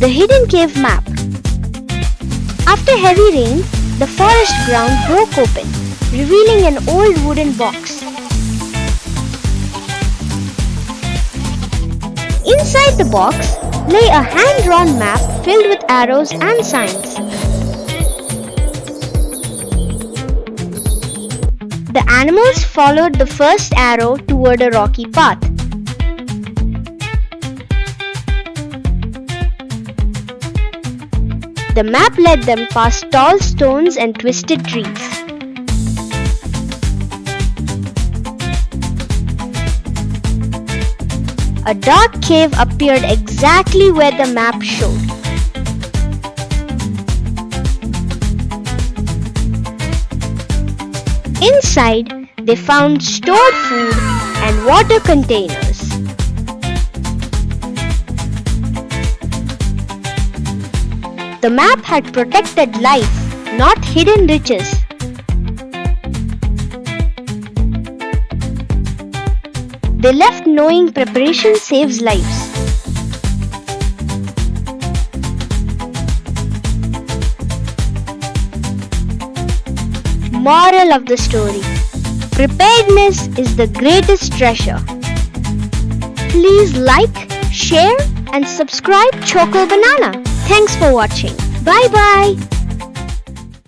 The hidden cave map. After heavy rain, the forest ground broke open, revealing an old wooden box. Inside the box lay a hand-drawn map filled with arrows and signs. The animals followed the first arrow toward a rocky path. The map led them past tall stones and twisted trees. A dark cave appeared exactly where the map showed. Inside, they found stored food and water containers. The map had protected life, not hidden riches. They left knowing preparation saves lives. Moral of the story: preparedness is the greatest treasure. Please like, share and subscribe Choco Banana. Thanks for watching. Bye bye.